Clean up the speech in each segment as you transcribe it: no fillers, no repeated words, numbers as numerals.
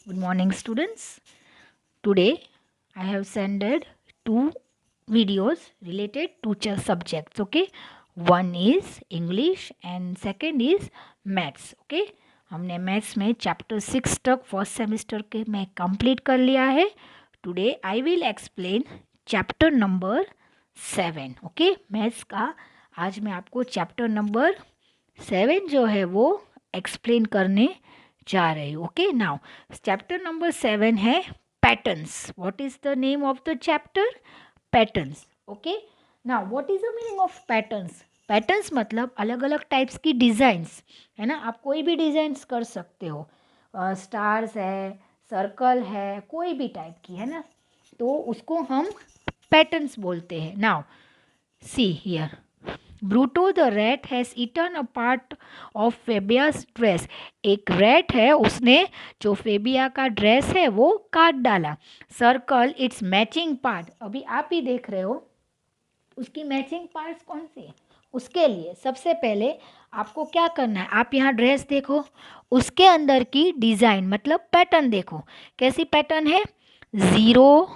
Good morning, students. Today I have sent two videos related to subjects. Okay, one is English and second is Maths. Okay, हमने maths में chapter 6 तक first semester के में complete कर लिया है. Today I will explain chapter number 7. Okay, maths का आज मैं आपको चैप्टर नंबर 7 जो है वो एक्सप्लेन करने जा रही हूँ. ओके, नाउ चैप्टर नंबर 7 है patterns. What is the name of the chapter? Patterns. Okay, now what is the meaning of patterns? Patterns मतलब अलग अलग टाइप्स की डिज़ाइंस है ना. आप कोई भी डिज़ाइंस कर सकते हो. स्टार्स है, सर्कल है, कोई भी टाइप की है ना, तो उसको हम पैटर्न्स बोलते हैं. Now see here, Bruto the rat has eaten a part of Fabia's dress. एक रैट है, उसने जो फेबिया का ड्रेस है वो काट डाला. Circle it's matching part. अभी आप ही देख रहे हो उसकी मैचिंग पार्ट्स कौन से हैं. उसके लिए सबसे पहले आपको क्या करना है, आप यहाँ ड्रेस देखो, उसके अंदर की डिज़ाइन मतलब पैटर्न देखो. कैसी पैटर्न है? ज़ीरो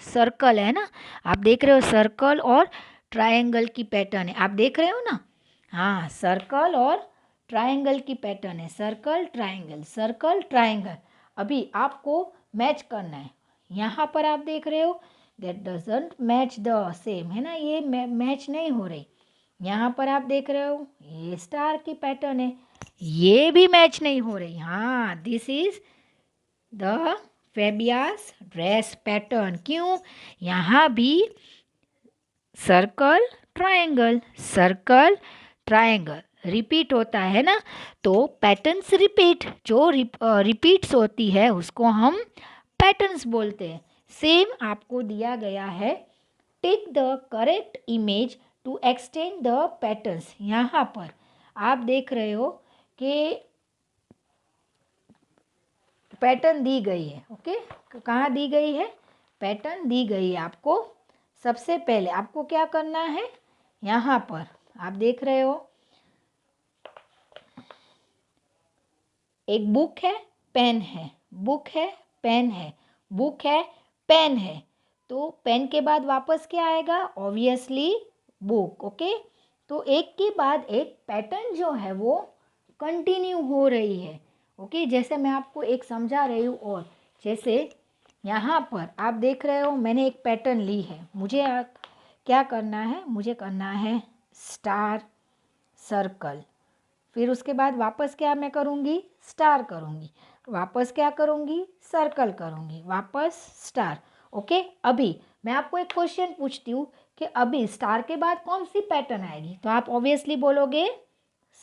सर्कल है ना, आप देख रहे हो सर्कल और ट्रायंगल की पैटर्न है. आप देख रहे हो ना, हाँ, सर्कल और ट्रायंगल की पैटर्न है. Circle triangle, circle triangle. अभी आपको मैच करना है. यहाँ पर आप देख रहे हो that doesn't match the same है ना, ये मैच नहीं हो रही. यहाँ पर आप देख रहे हो ये स्टार की पैटर्न है, ये भी मैच नहीं हो रही. हाँ, this is the Fabia's dress pattern. क्यों? यहाँ भी circle triangle, circle triangle repeat होता है ना, तो पैटर्न्स रिपीट, जो रिपीट्स होती है उसको हम पैटर्न्स बोलते हैं. सेम आपको दिया गया है. Take the correct image to extend the patterns. यहाँ पर आप देख रहे हो कि पैटर्न दी गई है. ओके, कहाँ दी गई है? पैटर्न दी गई है आपको. सबसे पहले आपको क्या करना है, यहाँ पर आप देख रहे हो एक बुक है, पेन है, बुक है, पेन है, बुक है, पेन है. तो पेन के बाद वापस क्या आएगा? Obviously book. ओके, तो एक के बाद एक पैटर्न जो है वो कंटिन्यू हो रही है. ओके, जैसे मैं आपको एक समझा रही हूँ. और जैसे यहाँ पर आप देख रहे हो मैंने एक पैटर्न ली है. मुझे क्या करना है? मुझे करना है स्टार, सर्कल. फिर उसके बाद वापस क्या मैं करूँगी? स्टार करूँगी. वापस क्या करूँगी? सर्कल करूँगी. वापस स्टार. ओके, अभी मैं आपको एक क्वेश्चन पूछती हूँ कि अभी स्टार के बाद कौन सी पैटर्न आएगी, तो आप ऑब्वियसली बोलोगे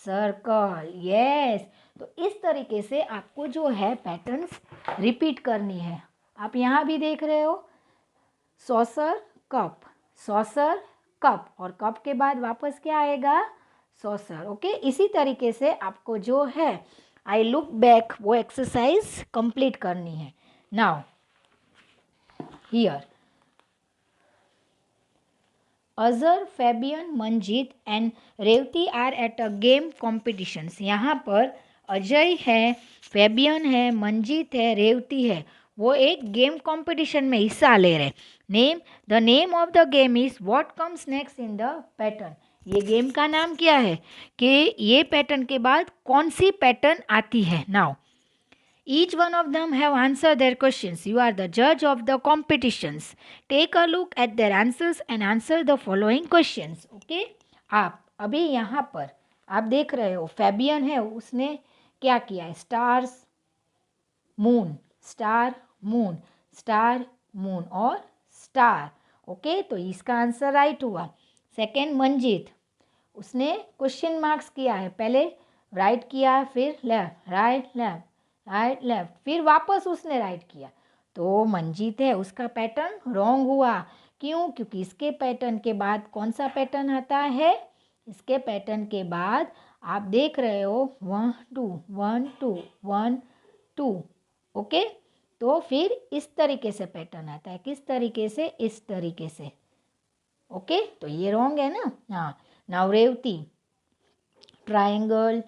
सर्कल. यस, तो इस तरीके से आपको जो है पैटर्न्स रिपीट करनी है. आप यहाँ भी देख रहे हो सॉसर कप, सॉसर कप, और कप के बाद वापस क्या आएगा? सॉसर. ओके, इसी तरीके से आपको जो है आई लुक बैक वो एक्सरसाइज कंप्लीट करनी है. Now here Azar, Fabian, Manjeet and Revathi are at a game competitions. यहाँ पर अजय है, फैबियन है, मंजीत है, रेवती है, वो एक गेम कंपटीशन में हिस्सा ले रहे. The name of the game is what comes next in the pattern. ये गेम का नाम क्या है कि ये पैटर्न के बाद कौन सी पैटर्न आती है. Now each one of them have answered their questions. You are the judge of the competitions. Take a look at their answers and answer the following questions. Okay? आप अभी यहाँ पर आप देख रहे हो फैबियन है, उसने क्या किया है? Stars, moon, star, moon, star, moon और स्टार. ओके, तो इसका आंसर राइट हुआ. सेकेंड मंजीत, उसने क्वेश्चन मार्क्स किया है. पहले राइट किया, फिर left, right left, right left, फिर वापस उसने राइट किया. तो मंजीत है, उसका पैटर्न रॉन्ग हुआ. क्यों? क्योंकि इसके पैटर्न के बाद कौन सा पैटर्न आता है? इसके पैटर्न के बाद आप देख रहे हो 1 2 1 2 1 2. ओके, तो फिर इस तरीके से पैटर्न आता है. किस तरीके से? इस तरीके से. ओके, तो ये रॉन्ग है ना. हाँ, now Revathi, triangle,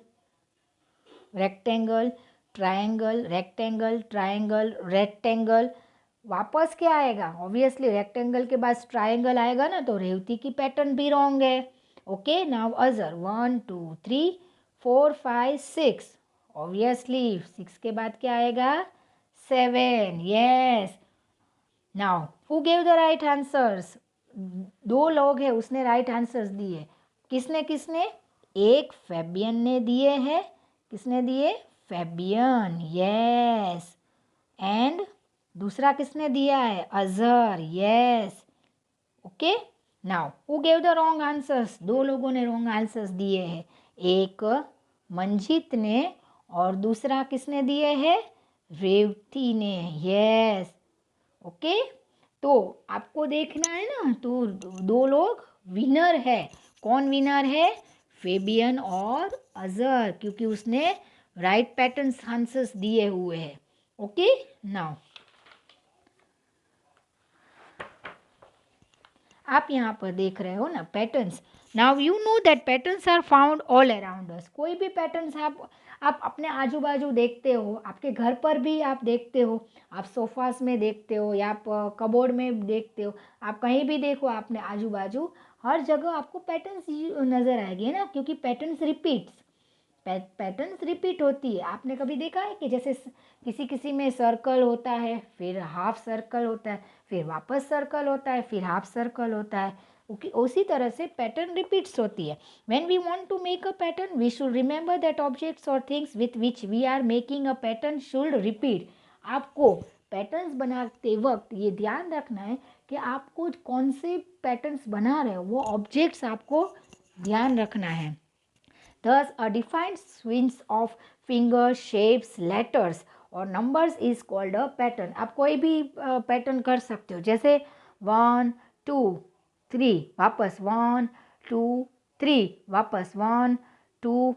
rectangle, triangle, rectangle, triangle, rectangle. वापस क्या आएगा? ऑब्वियसली रेक्टेंगल के बाद ट्रायंगल आएगा ना, तो रेवती की पैटर्न भी रॉन्ग है। ओके, नाउ अजर 1 2 3 4 5 6। ऑब्वियसली 6 के बाद क्या आएगा? 7। Yes. Now who gave the right answers? दो लोग हैं, उसने राइट आंसर्स दिए। किसने किसने? एक फेबियन ने दिए हैं। किसने दिए? फेबियन। यस। एंड दूसरा किसने दिया है? Azhar. Yes. Okay, now who gave the wrong answers? दो लोगों ने रॉन्ग आंसर्स दिए हैं। एक मंजीत ने और दूसरा किसने दिए हैं? रेवती ने। यस। ओके, तो आपको देखना है ना, तो दो लोग विनर है। कौन विनर है? फेबियन और अजहर, क्योंकि उसने राइट पैटर्न आंसर्स दिए हुए हैं। ओके, नाउ आप यहाँ पर देख रहे हो ना patterns. Now you know that patterns are found all around us. कोई भी पैटर्न्स आप अपने आजू बाजू देखते हो, आपके घर पर भी आप देखते हो, आप सोफास में देखते हो या आप कबोर्ड में देखते हो, आप कहीं भी देखो अपने आजू बाजू, हर जगह आपको पैटर्न्स नज़र आएगी ना, क्योंकि पैटर्न्स रिपीट्स, पैटर्न्स रिपीट होती है। आपने कभी देखा है कि जैसे किसी किसी में सर्कल होता है, फिर हाफ सर्कल होता है, फिर वापस सर्कल होता है, फिर हाफ सर्कल होता है। उसी तरह से पैटर्न रिपीट्स होती है। When we want to make a pattern, we should remember that objects और things with which we are making a pattern should repeat. आपको पैटर्न्स बनाते वक्त ये ध्यान रखना है कि आपको कौन से पैटर्न्स बना रहे हो, वो ऑब्जेक्ट्स आपको ध्यान रखना है। Thus, a defined sequence of fingers, shapes, letters और numbers is called a pattern. आप कोई भी पैटर्न कर सकते हो, जैसे 1 2 3 वापस 1 2 3 वापस 1 2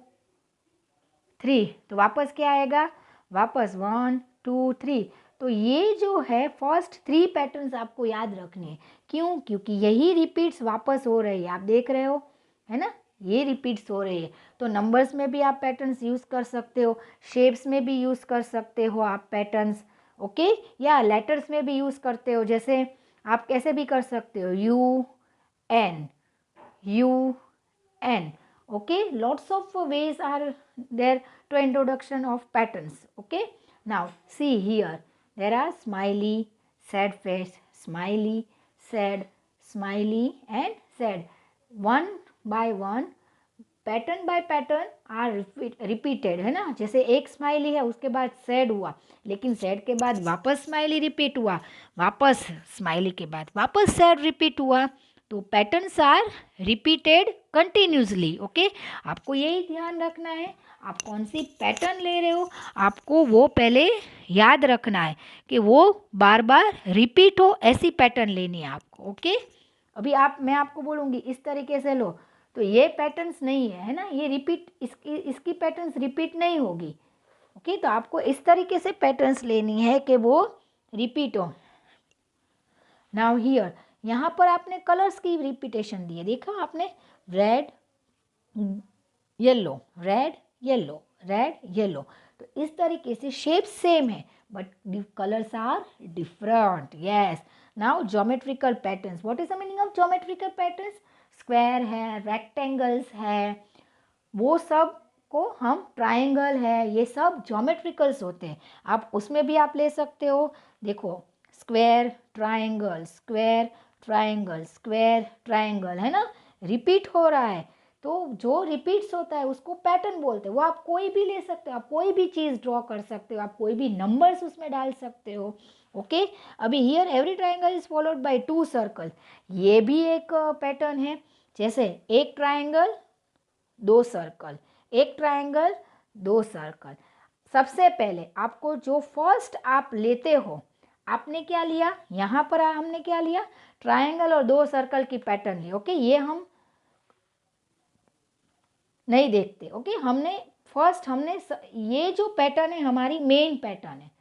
3, तो वापस क्या आएगा? वापस 1 2 3। तो ये जो है फर्स्ट 3 पैटर्न्स आपको याद रखने हैं। क्यों? क्योंकि यही रिपीट्स वापस हो रही है, आप देख रहे हो, है ना, ये रिपीट्स हो रही है। तो नंबर्स में भी आप पैटर्न्स यूज़ कर सकते हो, शेप्स में भी यूज़ कर सकते हो आप पैटर्न्स। ओके, या लेटर्स में भी यूज़ करते हो, जैसे आप कैसे भी कर सकते हो, UN, UN. Okay, lots of ways are there to introduction of patterns. Okay, now see here, there are smiley, sad face, smiley, sad, smiley and sad. One by one, pattern by pattern are repeated, है ना। जैसे एक smiley है, उसके बाद sad हुआ, लेकिन sad के बाद वापस स्माइली रिपीट हुआ, वापस स्माइली के बाद वापस सैड रिपीट हुआ। तो patterns are repeated continuously. Okay, आपको यही ध्यान रखना है, आप कौन सी पैटर्न ले रहे हो, आपको वो पहले याद रखना है कि वो बार बार रिपीट हो, ऐसी पैटर्न लेनी है आपको। ओके, अभी मैं आपको बोलूँगी इस तरीके से लो, तो ये पैटर्न्स नहीं है ना, ये रिपीट, इसकी पैटर्न्स रिपीट नहीं होगी। ओके, तो आपको इस तरीके से पैटर्न्स लेनी है कि वो रिपीट हो। नाउ हियर, यहाँ पर आपने कलर्स की रिपीटेशन दी है, देखा आपने, red yellow, red yellow, red yellow. तो इस तरीके से शेप सेम है but colours are different. Yes, now geometrical patterns, what is the meaning of geometrical patterns? Square है, रेक्टेंगल्स है, वो सब को हम ट्रायंगल है, ये सब ज्योमेट्रिकल्स होते हैं। आप उसमें भी आप ले सकते हो, देखो square triangle, square triangle, square triangle, है ना, रिपीट हो रहा है। तो जो रिपीट्स होता है उसको पैटर्न बोलते हैं। वो आप कोई भी ले सकते हो, आप कोई भी चीज़ ड्रॉ कर सकते हो, आप कोई भी नंबर्स उसमें डाल सकते हो। ओके, अभी here every triangle is followed by 2 circle, ये भी एक पैटर्न है। जैसे एक ट्रायंगल 2 सर्कल, एक ट्रायंगल 2 सर्कल। सबसे पहले आपको जो फर्स्ट आप लेते हो, आपने क्या लिया, यहाँ पर हमने क्या लिया, ट्रायंगल और 2 सर्कल की पैटर्न ली। ओके, ये हम नहीं देखते। ओके, हमने ये जो पैटर्न है हमारी मेन पैटर्न है।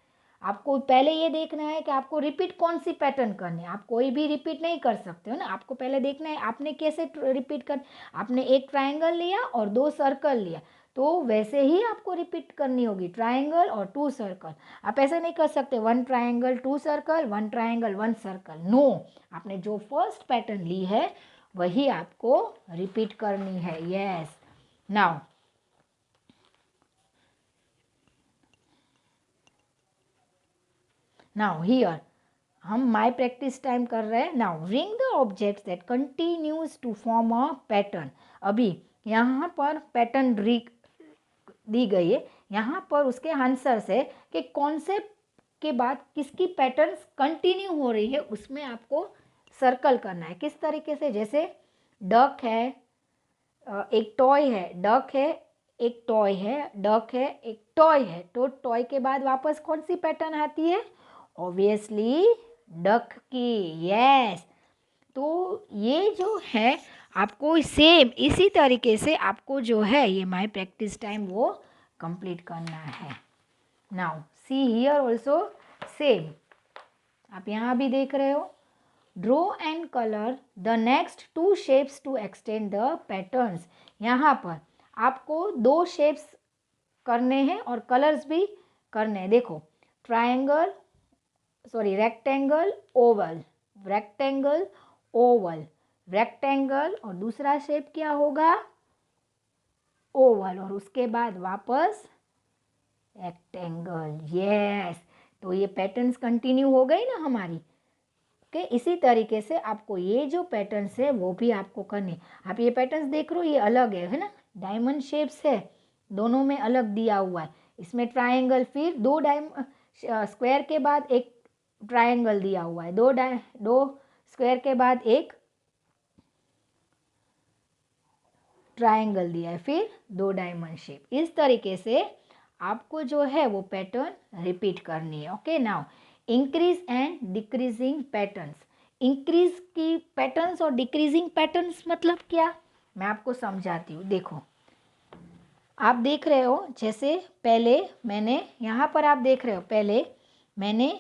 आपको पहले ये देखना है कि आपको रिपीट कौन सी पैटर्न करनी है। आप कोई भी रिपीट नहीं कर सकते हो ना, आपको पहले देखना है आपने कैसे रिपीट कर। आपने एक ट्रायंगल लिया और 2 सर्कल लिया, तो वैसे ही आपको रिपीट करनी होगी, ट्राइंगल और 2 सर्कल। आप ऐसे नहीं कर सकते 1 triangle 2 circle, 1 triangle 1 circle, no. आपने जो फर्स्ट पैटर्न ली है वही आपको रिपीट करनी है। यस, नाउ हियर हम माई प्रैक्टिस टाइम कर रहे हैं। Now ring the objects that continues to form a pattern. अभी यहाँ पर पैटर्न दी गई है, यहाँ पर उसके आंसर से कि कौन से के बाद किसकी पैटर्न्स कंटिन्यू हो रही है, उसमें आपको सर्कल करना है। किस तरीके से, जैसे डक है, एक टॉय है, डक है, एक टॉय है, डक है, एक टॉय है, तो टॉय के बाद वापस कौन सी पैटर्न आती है? ऑब्वियसली डक की। यस, तो ये जो है आपको सेम इसी तरीके से आपको जो है ये माई प्रैक्टिस टाइम वो कंप्लीट करना है। Now see here also same, आप यहाँ भी देख रहे हो। Draw and colour the next 2 shapes to extend the patterns. यहाँ पर आपको 2 शेप्स करने हैं और कलर्स भी करने हैं। देखो, triangle, sorry rectangle, Oval, rectangle, Oval, rectangle, और दूसरा शेप क्या होगा? ओवल, और उसके बाद वापस रेक्टेंगल। यस, तो ये पैटर्न्स कंटिन्यू हो गई ना हमारी। ओके, इसी तरीके से आपको ये जो पैटर्न्स है वो भी आपको करने। आप ये पैटर्न्स देख रहे हो, ये अलग है ना, डायमंड शेप्स है, दोनों में अलग दिया हुआ है। इसमें ट्रायंगल, फिर 2 स्क्वायर के बाद एक ट्रायंगल दिया हुआ है, 2 स्क्वायर के बाद एक ट्रायंगल दिया है, फिर 2 डायमंड शेप। इस तरीके से आपको जो है वो पैटर्न रिपीट करनी है। Okay, now increase and decreasing patterns. Increase की पैटर्न्स और डिक्रीजिंग पैटर्न्स मतलब क्या, मैं आपको समझाती हूँ। देखो, आप देख रहे हो, जैसे पहले मैंने यहाँ पर आप देख रहे हो, पहले मैंने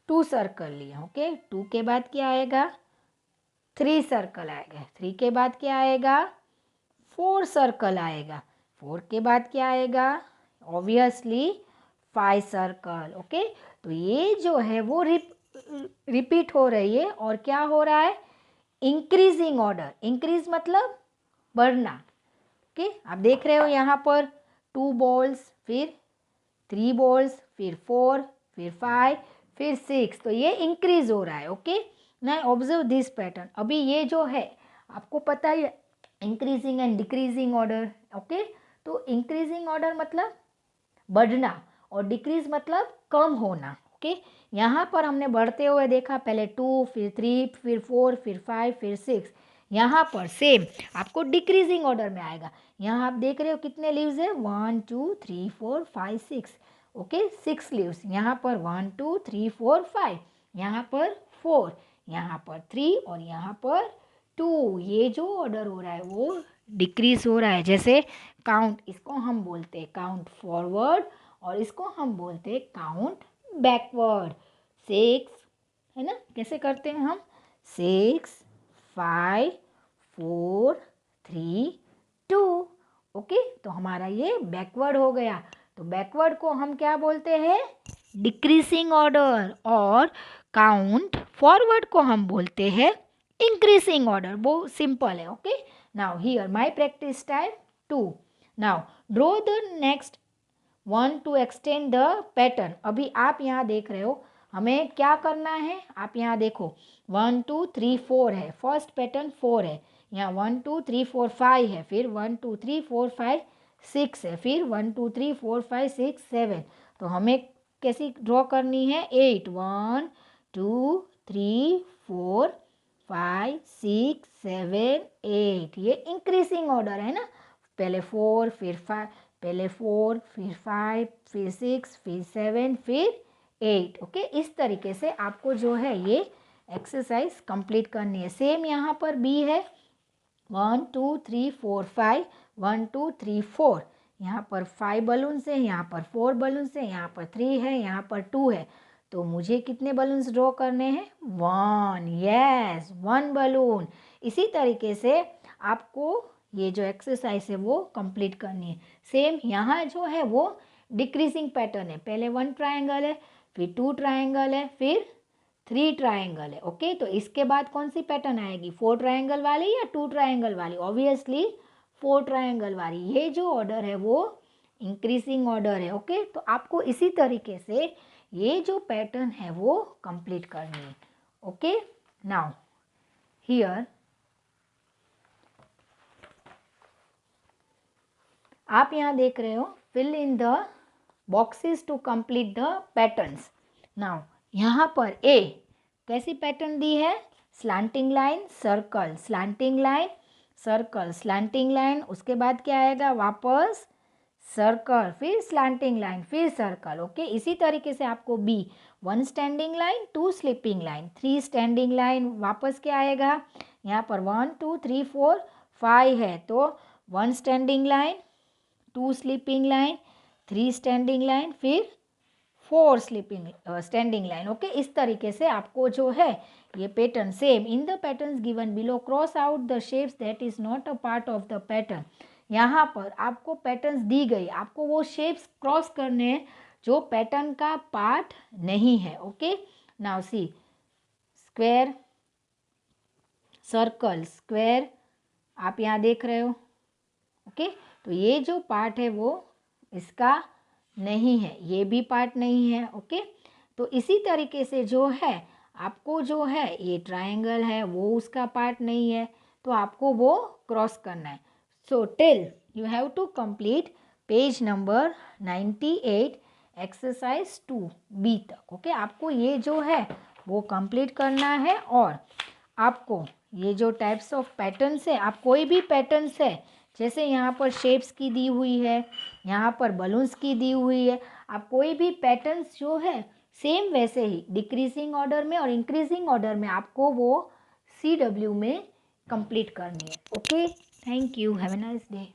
2 सर्कल लिया। ओके, 2 के बाद क्या आएगा? 3 सर्कल आएगा। 3 के बाद क्या आएगा? 4 सर्कल आएगा। 4 के बाद क्या आएगा? Obviously 5 circle. ओके, तो ये जो है वो रिपीट हो रही है। और क्या हो रहा है? Increasing order. इंक्रीज मतलब बढ़ना। ओके, आप देख रहे हो यहाँ पर 2 बॉल्स, फिर 3 बॉल्स, फिर 4, फिर 5, फिर 6, तो ये इंक्रीज हो रहा है। ओके, ना ऑब्जर्व दिस पैटर्न। अभी ये जो है आपको पता ही है, increasing and decreasing order. Okay, तो इंक्रीजिंग ऑर्डर मतलब बढ़ना और डिक्रीज मतलब कम होना। ओके, यहाँ पर हमने बढ़ते हुए देखा, पहले 2, फिर 3, फिर 4, फिर 5, फिर 6। यहाँ पर सेम आपको डिक्रीजिंग ऑर्डर में आएगा। यहाँ आप देख रहे हो कितने लीव्स है? 1 2 3 4 5 6। Okay, 6 leaves. यहाँ पर 1 2 3 4 5, यहाँ पर 4, यहाँ पर 3 और यहाँ पर 2। ये जो ऑर्डर हो रहा है वो डिक्रीज हो रहा है। जैसे काउंट, इसको हम बोलते हैं काउंट फॉरवर्ड और इसको हम बोलते हैं काउंट बैकवर्ड। 6 है ना, कैसे करते हैं हम? 6 5 4 3 2। ओके, तो हमारा ये बैकवर्ड हो गया। तो बैकवर्ड को हम क्या बोलते हैं? Decreasing order. और काउंट फॉरवर्ड को हम बोलते हैं इंक्रीजिंग ऑर्डर। वो सिंपल है। Okay, now here my practice time 2। Now draw the next 1 to extend the pattern. अभी आप यहाँ देख रहे हो, हमें क्या करना है? आप यहाँ देखो, 1 2 3 4 है, फर्स्ट पैटर्न 4 है, यहाँ 1 2 3 4 5 है, फिर 1 2 3 4 5 6 है, फिर 1 2 3 4 5 6 7। तो हमें कैसी ड्रॉ करनी है? 8, 1 2 3 4 5 6 7 8। ये इंक्रीजिंग ऑर्डर है ना, पहले 4, फिर 5, पहले 4, फिर 5, फिर 6, फिर 7, फिर 8। ओके, इस तरीके से आपको जो है ये एक्सरसाइज कंप्लीट करनी है। सेम यहाँ पर बी है, 1 2 3 4 5, 1 2 3 4। यहाँ पर 5 बलून्स है, यहाँ पर 4 बलून्स है, यहाँ पर 3 है, यहाँ पर 2 है। तो मुझे कितने बलून्स ड्रॉ करने हैं? 1, यस 1 बलून। इसी तरीके से आपको ये जो एक्सरसाइज है वो कंप्लीट करनी है। सेम यहाँ जो है वो डिक्रीजिंग पैटर्न है, पहले 1 ट्रायंगल है, फिर 2 ट्रायंगल है, फिर 3 ट्रायंगल है। ओके, तो इसके बाद कौन सी पैटर्न आएगी? 4 ट्रायंगल वाली या 2 ट्रायंगल वाली? ऑब्वियसली 4 ट्रायंगल वाली। ये जो ऑर्डर है वो इंक्रीजिंग ऑर्डर है। ओके, तो आपको इसी तरीके से ये जो पैटर्न है वो कंप्लीट करनी है। ओके, नाउ हियर आप यहाँ देख रहे हो, fill in the boxes to complete the patterns. Now यहाँ पर ए कैसी पैटर्न दी है? Slanting line, circle, slanting line, circle, slanting line, उसके बाद क्या आएगा? वापस सर्कल, फिर स्लैंटिंग लाइन, फिर सर्कल। ओके, इसी तरीके से आपको B 1 standing line, 2 sleeping line, 3 standing line, वापस क्या आएगा? यहाँ पर 1 2 3 4 5 है, तो 1 standing line, 2 sleeping line, 3 standing line, फिर 4 स्लीपिंग स्टैंडिंग लाइन। ओके, इस तरीके से आपको जो है ये pattern same in the patterns given below cross out the shapes that is not a part of the pattern. यहाँ पर आपको पैटर्न्स दी गई, आपको वो शेप्स क्रॉस करने हैं जो पैटर्न का पार्ट नहीं है। Okay, now see square, circle, square आप यहाँ देख रहे हो। ओके, तो ये जो पार्ट है वो इसका नहीं है, ये भी पार्ट नहीं है। ओके, तो इसी तरीके से जो है आपको जो है ये ट्रायंगल है वो उसका पार्ट नहीं है, तो आपको वो क्रॉस करना है। So till you have to complete page number 98 exercise 2B तक। ओके, आपको ये जो है वो कंप्लीट करना है, और आपको ये जो टाइप्स ऑफ पैटर्न्स है, आप कोई भी पैटर्न्स है, जैसे यहाँ पर शेप्स की दी हुई है, यहाँ पर बलून्स की दी हुई है, आप कोई भी पैटर्न्स जो है सेम वैसे ही डिक्रीजिंग ऑर्डर में और इंक्रीजिंग ऑर्डर में आपको वो CW में कंप्लीट करनी है। Okay, thank you, have a nice day.